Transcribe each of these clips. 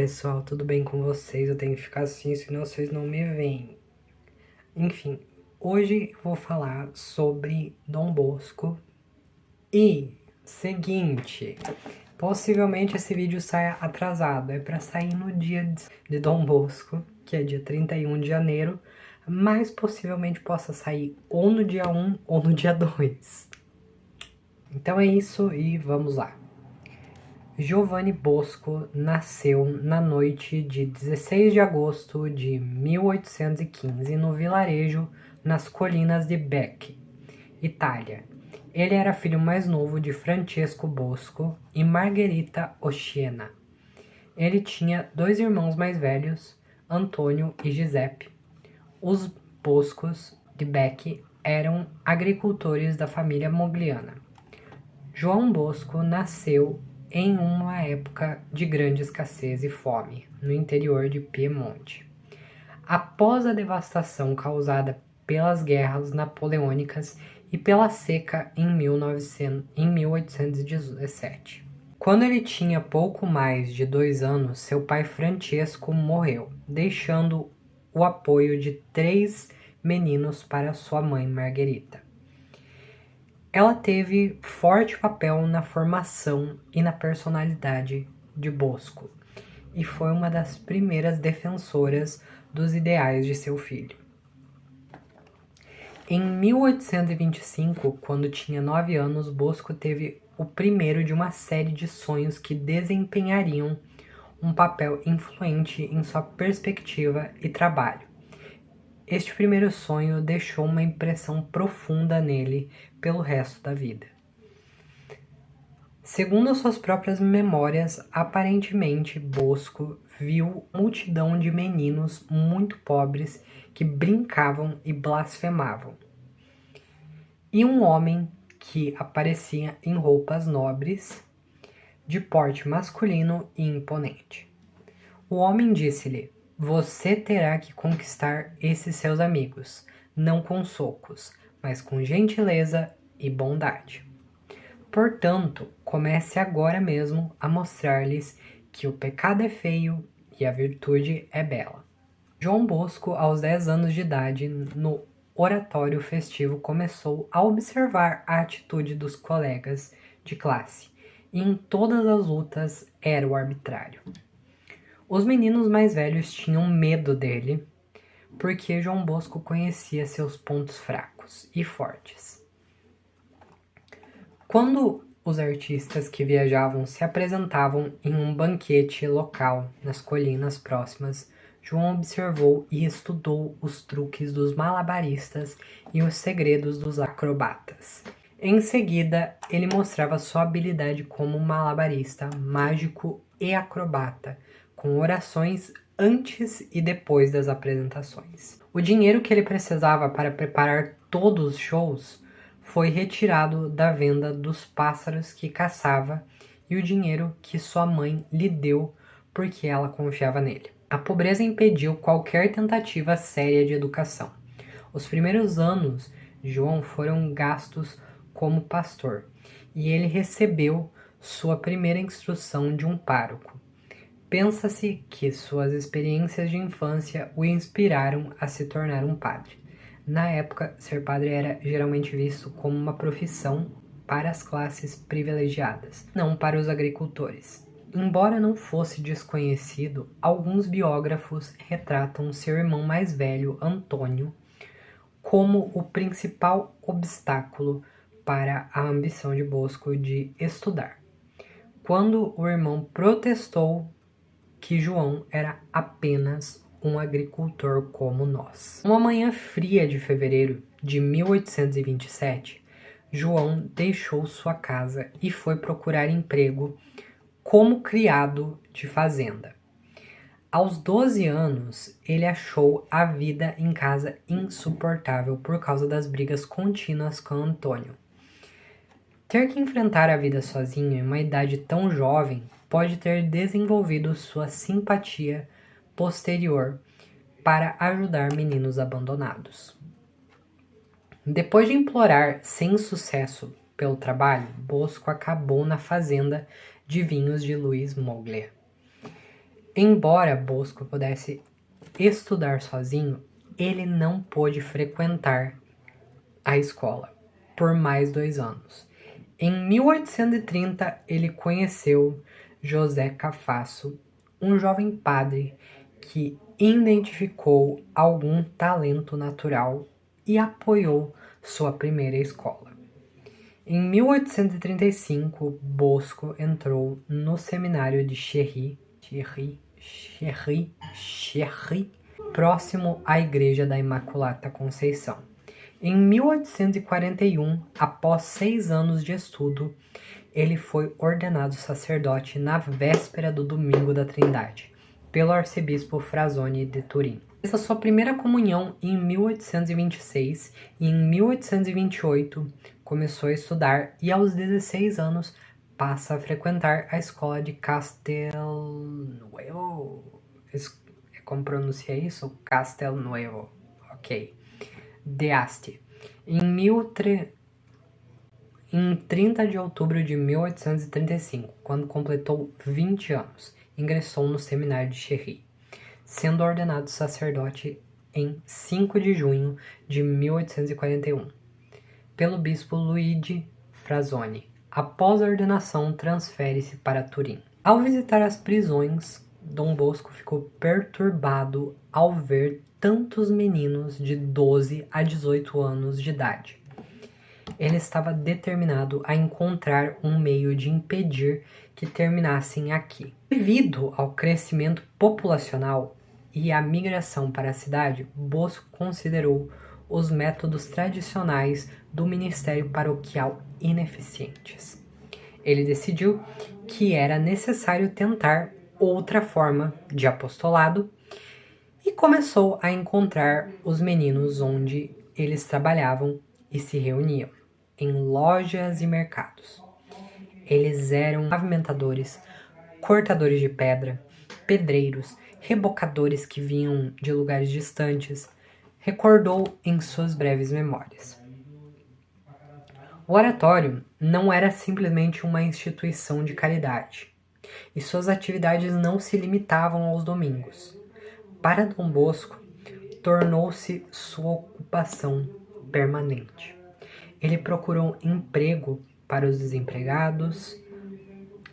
pessoal, tudo bem com vocês? Eu tenho que ficar assim, senão vocês não me veem. Enfim, hoje eu vou falar sobre Dom Bosco. E, seguinte, possivelmente esse vídeo saia atrasado. É pra sair no dia de Dom Bosco, que é dia 31 de janeiro. Mas possivelmente possa sair ou no dia 1 ou no dia 2. Então é isso e vamos lá. Giovanni Bosco nasceu na noite de 16 de agosto de 1815 no vilarejo nas colinas de Bec, Itália. Ele era filho mais novo de Francesco Bosco e Margherita Oscena. Ele tinha dois irmãos mais velhos, Antônio e Giuseppe. Os Boscos de Bec eram agricultores da família Mogliana. João Bosco nasceu em uma época de grande escassez e fome, no interior de Piemonte. Após a devastação causada pelas guerras napoleônicas e pela seca em 1817. Quando ele tinha pouco mais de 2 anos, seu pai Francesco morreu, deixando o apoio de 3 meninos para sua mãe Margherita. Ela teve forte papel na formação e na personalidade de Bosco, e foi uma das primeiras defensoras dos ideais de seu filho. Em 1825, quando tinha 9 anos, Bosco teve o primeiro de uma série de sonhos que desempenhariam um papel influente em sua perspectiva e trabalho. Este primeiro sonho deixou uma impressão profunda nele pelo resto da vida. Segundo suas próprias memórias, aparentemente Bosco viu multidão de meninos muito pobres que brincavam e blasfemavam, e um homem que aparecia em roupas nobres, de porte masculino e imponente. O homem disse-lhe: "Você terá que conquistar esses seus amigos, não com socos, mas com gentileza e bondade. Portanto, comece agora mesmo a mostrar-lhes que o pecado é feio e a virtude é bela." João Bosco, aos 10 anos de idade, no oratório festivo, começou a observar a atitude dos colegas de classe, e em todas as lutas era o arbitrário. Os meninos mais velhos tinham medo dele, porque João Bosco conhecia seus pontos fracos e fortes. Quando os artistas que viajavam se apresentavam em um banquete local nas colinas próximas, João observou e estudou os truques dos malabaristas e os segredos dos acrobatas. Em seguida, ele mostrava sua habilidade como malabarista, mágico e acrobata, com orações antes e depois das apresentações. O dinheiro que ele precisava para preparar todos os shows foi retirado da venda dos pássaros que caçava e o dinheiro que sua mãe lhe deu porque ela confiava nele. A pobreza impediu qualquer tentativa séria de educação. Os primeiros anos de João foram gastos como pastor, e ele recebeu sua primeira instrução de um pároco. Pensa-se que suas experiências de infância o inspiraram a se tornar um padre. Na época, ser padre era geralmente visto como uma profissão para as classes privilegiadas, não para os agricultores. Embora não fosse desconhecido, alguns biógrafos retratam seu irmão mais velho, Antônio, como o principal obstáculo para a ambição de Bosco de estudar. Quando o irmão protestou que João era apenas um agricultor como nós. Uma manhã fria de fevereiro de 1827, João deixou sua casa e foi procurar emprego como criado de fazenda. Aos 12 anos, ele achou a vida em casa insuportável por causa das brigas contínuas com Antônio. Ter que enfrentar a vida sozinho em uma idade tão jovem pode ter desenvolvido sua simpatia posterior para ajudar meninos abandonados. Depois de implorar sem sucesso pelo trabalho, Bosco acabou na fazenda de vinhos de Luiz Moglia. Embora Bosco pudesse estudar sozinho, ele não pôde frequentar a escola por mais 2 anos. Em 1830, ele conheceu José Cafasso, um jovem padre que identificou algum talento natural e apoiou sua primeira escola. Em 1835, Bosco entrou no seminário de Cherry, próximo à Igreja da Imaculada Conceição. Em 1841, após 6 anos de estudo, ele foi ordenado sacerdote na véspera do Domingo da Trindade, pelo arcebispo Frassoni de Turim. Fez a sua primeira comunhão em 1826 e em 1828 começou a estudar e aos 16 anos passa a frequentar a escola de Castelnuovo. Como pronuncia isso? Castelnuovo. Ok. De Asti. Em 30 de outubro de 1835, quando completou 20 anos, ingressou no seminário de Cherry, sendo ordenado sacerdote em 5 de junho de 1841, pelo bispo Luigi Frassoni. Após a ordenação, transfere-se para Turim. Ao visitar as prisões, Dom Bosco ficou perturbado ao ver tantos meninos de 12 a 18 anos de idade. Ele estava determinado a encontrar um meio de impedir que terminassem aqui. Devido ao crescimento populacional e à migração para a cidade, Bosco considerou os métodos tradicionais do ministério paroquial ineficientes. Ele decidiu que era necessário tentar outra forma de apostolado e começou a encontrar os meninos onde eles trabalhavam e se reuniam, em lojas e mercados. Eles eram pavimentadores, cortadores de pedra, pedreiros, rebocadores que vinham de lugares distantes, recordou em suas breves memórias. O oratório não era simplesmente uma instituição de caridade, e suas atividades não se limitavam aos domingos. Para Dom Bosco, tornou-se sua ocupação permanente. Ele procurou emprego para os desempregados.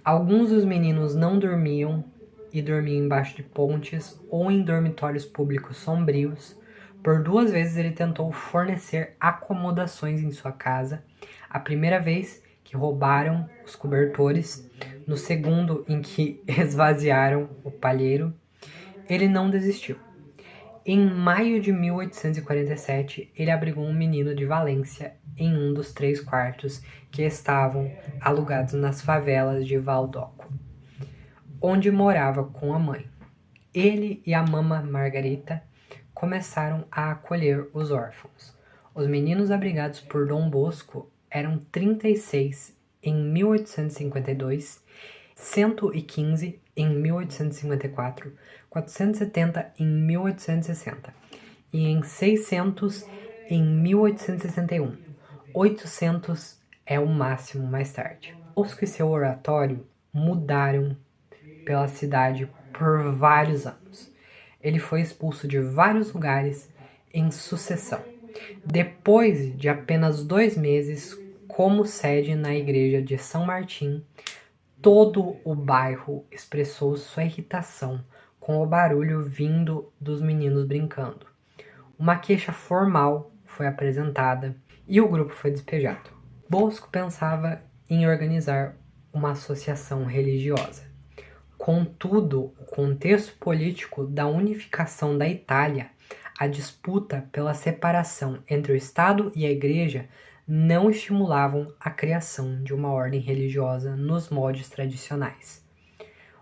Alguns dos meninos não dormiam e dormiam embaixo de pontes ou em dormitórios públicos sombrios. Por 2 vezes ele tentou fornecer acomodações em sua casa. A primeira vez que roubaram os cobertores, no segundo em que esvaziaram o palheiro, ele não desistiu. Em maio de 1847, ele abrigou um menino de Valência em um dos 3 quartos que estavam alugados nas favelas de Valdoco, onde morava com a mãe. Ele e a mama Margarita começaram a acolher os órfãos. Os meninos abrigados por Dom Bosco eram 36 em 1852, 115 em 1854, 470 em 1860 e em 600 em 1861. 800 é o máximo mais tarde. Bosco e seu oratório mudaram pela cidade por vários anos. Ele foi expulso de vários lugares em sucessão. Depois de apenas 2 meses como sede na igreja de São Martim, todo o bairro expressou sua irritação com o barulho vindo dos meninos brincando. Uma queixa formal foi apresentada e o grupo foi despejado. Bosco pensava em organizar uma associação religiosa. Contudo, o contexto político da unificação da Itália, a disputa pela separação entre o Estado e a Igreja não estimulavam a criação de uma ordem religiosa nos moldes tradicionais.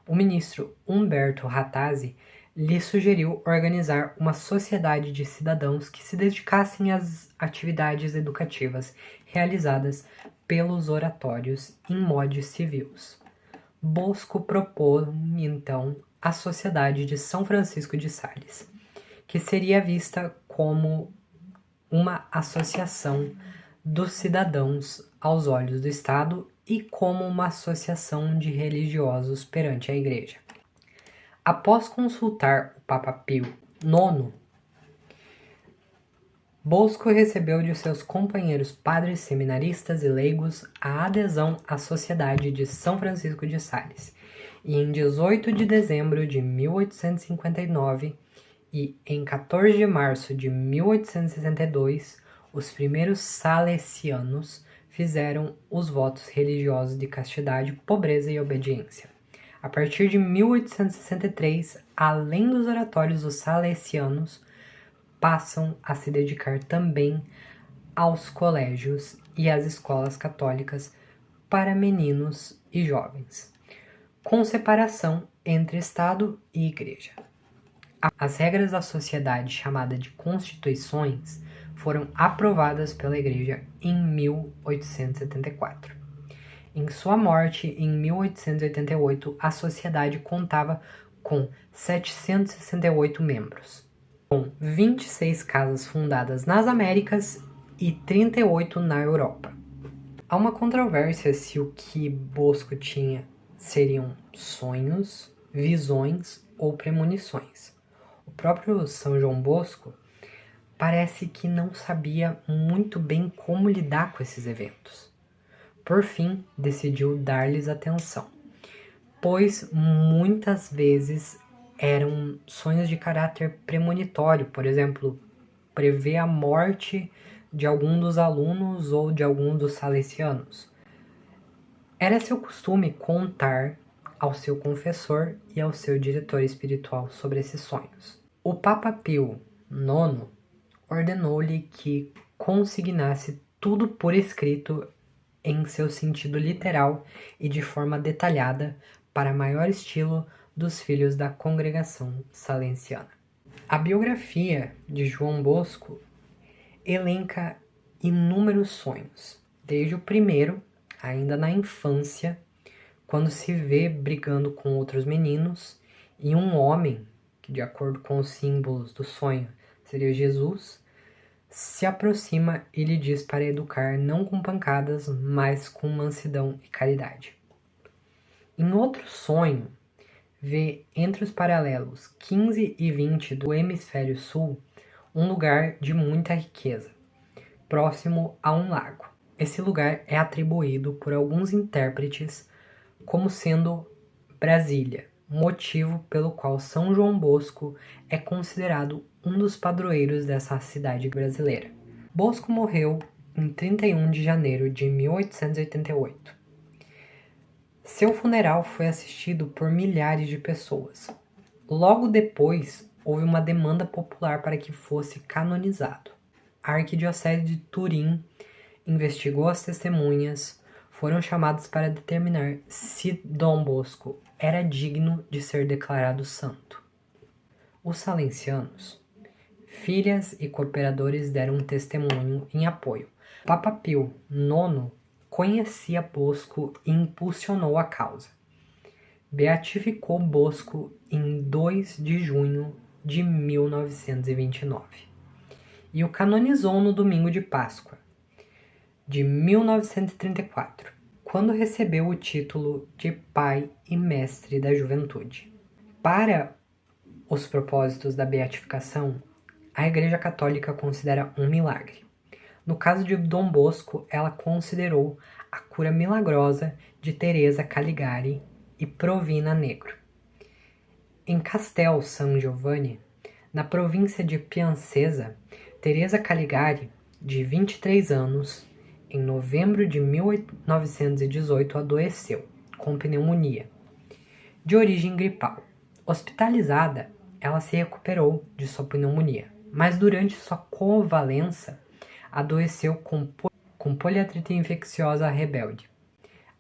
O ministro Umberto Ratazzi lhe sugeriu organizar uma sociedade de cidadãos que se dedicassem às atividades educativas realizadas pelos oratórios em modos civis. Bosco propôs, então, a Sociedade de São Francisco de Sales, que seria vista como uma associação dos cidadãos aos olhos do Estado e como uma associação de religiosos perante a Igreja. Após consultar o Papa Pio IX, Bosco recebeu de seus companheiros padres seminaristas e leigos a adesão à Sociedade de São Francisco de Sales, e em 18 de dezembro de 1859 e em 14 de março de 1862, os primeiros salesianos fizeram os votos religiosos de castidade, pobreza e obediência. A partir de 1863, além dos oratórios, os salesianos passam a se dedicar também aos colégios e às escolas católicas para meninos e jovens, com separação entre Estado e Igreja. As regras da sociedade, chamada de Constituições, foram aprovadas pela Igreja em 1874. Em sua morte, em 1888, a sociedade contava com 768 membros, com 26 casas fundadas nas Américas e 38 na Europa. Há uma controvérsia se o que Bosco tinha seriam sonhos, visões ou premonições. O próprio São João Bosco parece que não sabia muito bem como lidar com esses eventos. Por fim, decidiu dar-lhes atenção, pois muitas vezes eram sonhos de caráter premonitório, por exemplo, prever a morte de algum dos alunos ou de algum dos salesianos. Era seu costume contar ao seu confessor e ao seu diretor espiritual sobre esses sonhos. O Papa Pio IX ordenou-lhe que consignasse tudo por escrito em seu sentido literal e de forma detalhada para maior estilo dos filhos da congregação salesiana. A biografia de João Bosco elenca inúmeros sonhos, desde o primeiro, ainda na infância, quando se vê brigando com outros meninos, e um homem, que de acordo com os símbolos do sonho seria Jesus, se aproxima e lhe diz para educar não com pancadas, mas com mansidão e caridade. Em outro sonho, vê entre os paralelos 15 e 20 do hemisfério sul um lugar de muita riqueza, próximo a um lago. Esse lugar é atribuído por alguns intérpretes como sendo Brasília, motivo pelo qual São João Bosco é considerado um dos padroeiros dessa cidade brasileira. Bosco morreu em 31 de janeiro de 1888. Seu funeral foi assistido por milhares de pessoas. Logo depois, houve uma demanda popular para que fosse canonizado. A Arquidiocese de Turim investigou as testemunhas, foram chamados para determinar se Dom Bosco era digno de ser declarado santo. Os salesianos, filhas e cooperadores deram um testemunho em apoio. Papa Pio IX conhecia Bosco e impulsionou a causa. Beatificou Bosco em 2 de junho de 1929 e o canonizou no domingo de Páscoa de 1934, quando recebeu o título de Pai e Mestre da Juventude. Para os propósitos da beatificação, a Igreja Católica considera um milagre. No caso de Dom Bosco, ela considerou a cura milagrosa de Teresa Caligari e Provina Negro. Em Castel San Giovanni, na província de Piacenza, Teresa Caligari, de 23 anos, em novembro de 1918 adoeceu com pneumonia, de origem gripal. Hospitalizada, ela se recuperou de sua pneumonia, mas durante sua convalescença adoeceu com poliartrite infecciosa rebelde.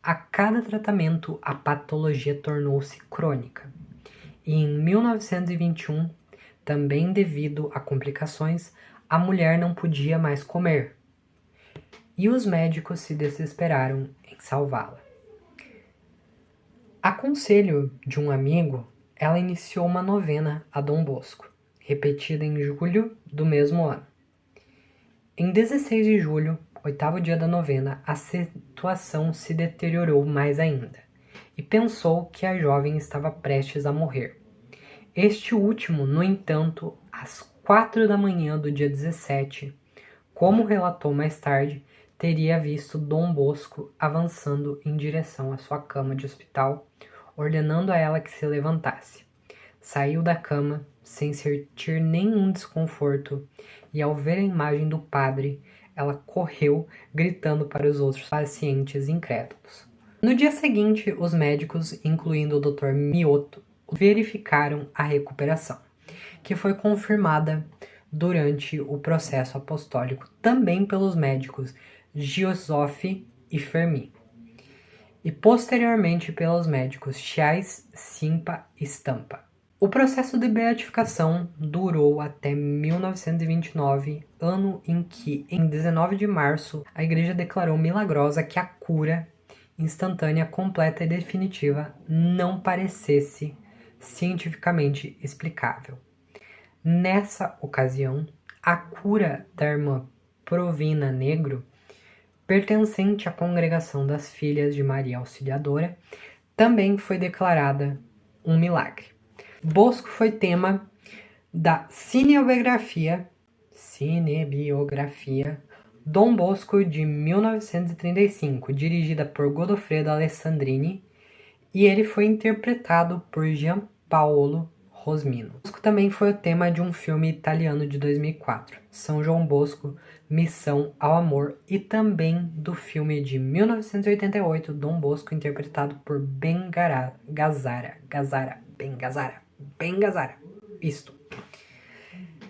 A cada tratamento, a patologia tornou-se crônica. E em 1921, também devido a complicações, a mulher não podia mais comer. E os médicos se desesperaram em salvá-la. A conselho de um amigo, ela iniciou uma novena a Dom Bosco, repetida em julho do mesmo ano. Em 16 de julho, 8º dia da novena, a situação se deteriorou mais ainda, e pensou que a jovem estava prestes a morrer. Este último, no entanto, às 4 da manhã do dia 17, como relatou mais tarde, teria visto Dom Bosco avançando em direção à sua cama de hospital, ordenando a ela que se levantasse. Saiu da cama sem sentir nenhum desconforto e, ao ver a imagem do padre, ela correu gritando para os outros pacientes incrédulos. No dia seguinte, os médicos, incluindo o Dr. Mioto, verificaram a recuperação, que foi confirmada durante o processo apostólico também pelos médicos Giosoffi e Fermi, e posteriormente pelos médicos Chais, Simpa e Stampa. O processo de beatificação durou até 1929, ano em que, em 19 de março, a Igreja declarou milagrosa que a cura instantânea, completa e definitiva não parecesse cientificamente explicável. Nessa ocasião, a cura da irmã Provina Negro, pertencente à congregação das Filhas de Maria Auxiliadora, também foi declarada um milagre. Bosco foi tema da cinebiografia Dom Bosco de 1935, dirigida por Godofredo Alessandrini, e ele foi interpretado por Gianpaolo Rosmino. Bosco também foi o tema de um filme italiano de 2004, São João Bosco, Missão ao Amor, e também do filme de 1988, Dom Bosco, interpretado por Ben Gazzara. Isto.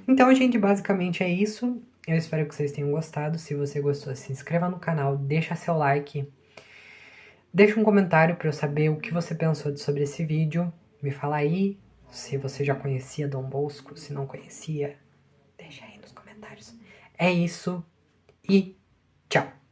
Então, gente, basicamente é isso. Eu espero que vocês tenham gostado. Se você gostou, se inscreva no canal, deixa seu like, deixa um comentário para eu saber o que você pensou sobre esse vídeo. Me fala aí se você já conhecia Dom Bosco, se não conhecia, deixa aí nos comentários. É isso e tchau!